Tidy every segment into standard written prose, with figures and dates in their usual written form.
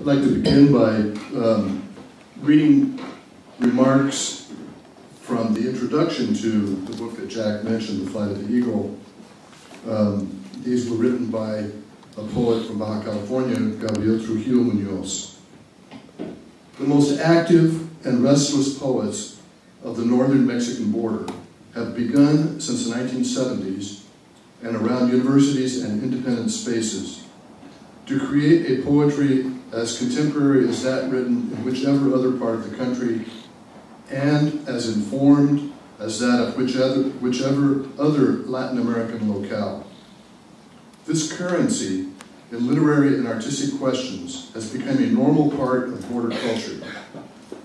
I'd like to begin by reading remarks from the introduction to the book that Jack mentioned, The Flight of the Eagle. These were written by a poet from Baja California, Gabriel Trujillo Munoz. The most active and restless poets of the northern Mexican border have begun since the 1970s and around universities and independent spaces to create a poetry as contemporary as that written in whichever other part of the country and as informed as that of whichever other Latin American locale. This currency in literary and artistic questions has become a normal part of border culture,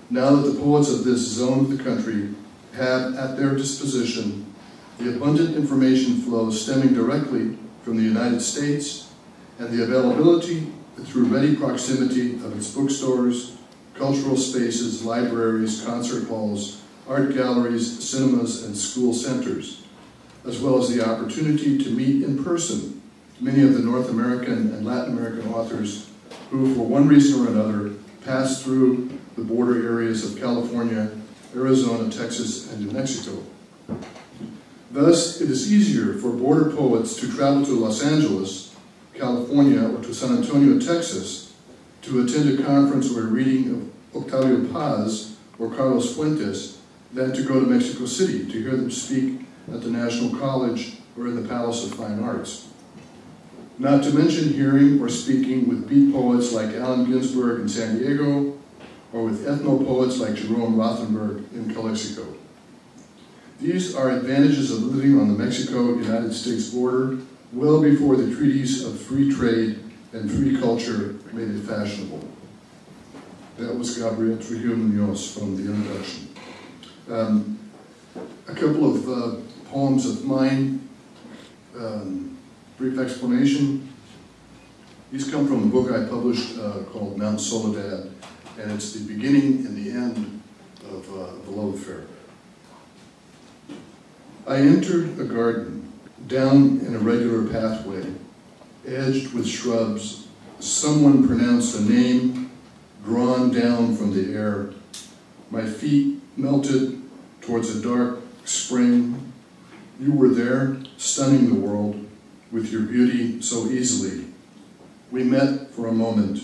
now that the poets of this zone of the country have at their disposition the abundant information flow stemming directly from the United States and the availability through ready proximity of its bookstores, cultural spaces, libraries, concert halls, art galleries, cinemas, and school centers, as well as the opportunity to meet in person many of the North American and Latin American authors who, for one reason or another, pass through the border areas of California, Arizona, Texas, and New Mexico. Thus, it is easier for border poets to travel to Los Angeles, California, or to San Antonio, Texas, to attend a conference or a reading of Octavio Paz or Carlos Fuentes than to go to Mexico City to hear them speak at the National College or in the Palace of Fine Arts. Not to mention hearing or speaking with beat poets like Allen Ginsberg in San Diego, or with ethno-poets like Jerome Rothenberg in Calexico. These are advantages of living on the Mexico-United States border well before the treaties of free trade and free culture made it fashionable. That was Gabriel Trujillo Munoz from the introduction. A couple of poems of mine, brief explanation. These come from a book I published called Mount Soledad, and it's the beginning and the end of the love affair. I entered a garden, down an irregular pathway, edged with shrubs. Someone pronounced a name drawn down from the air. My feet melted towards a dark spring. You were there, stunning the world with your beauty so easily. We met for a moment.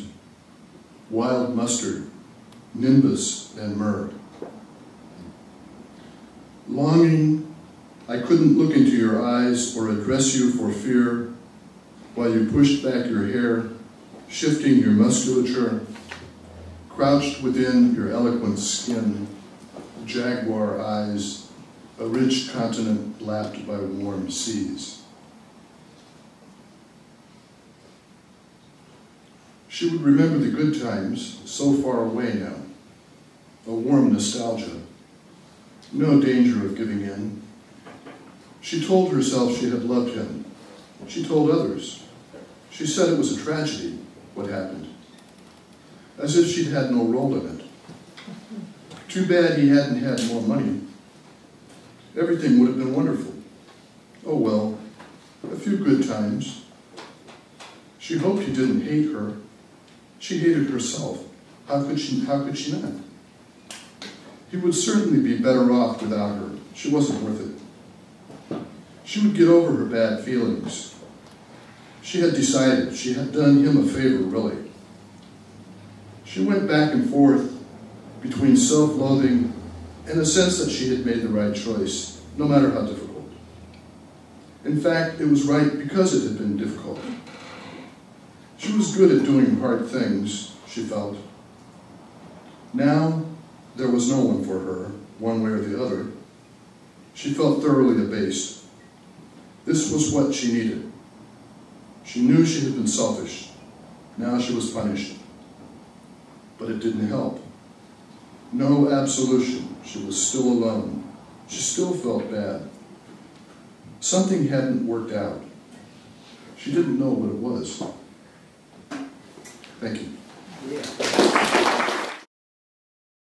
Wild mustard, nimbus, and myrrh. Longing, I couldn't look into your eyes or address you for fear while you pushed back your hair, shifting your musculature, crouched within your eloquent skin, jaguar eyes, a rich continent lapped by warm seas. She would remember the good times so far away now, a warm nostalgia, no danger of giving in. She told herself she had loved him. She told others. She said it was a tragedy, what happened, as if she'd had no role in it. Too bad he hadn't had more money. Everything would have been wonderful. Oh well, a few good times. She hoped he didn't hate her. She hated herself. How could she not? He would certainly be better off without her. She wasn't worth it. She would get over her bad feelings. She had decided. She had done him a favor, really. She went back and forth between self-loathing and a sense that she had made the right choice, no matter how difficult. In fact, it was right because it had been difficult. She was good at doing hard things, she felt. Now, there was no one for her, one way or the other. She felt thoroughly abased. This was what she needed. She knew she had been selfish. Now she was punished. But it didn't help. No absolution. She was still alone. She still felt bad. Something hadn't worked out. She didn't know what it was. Thank you. Yeah.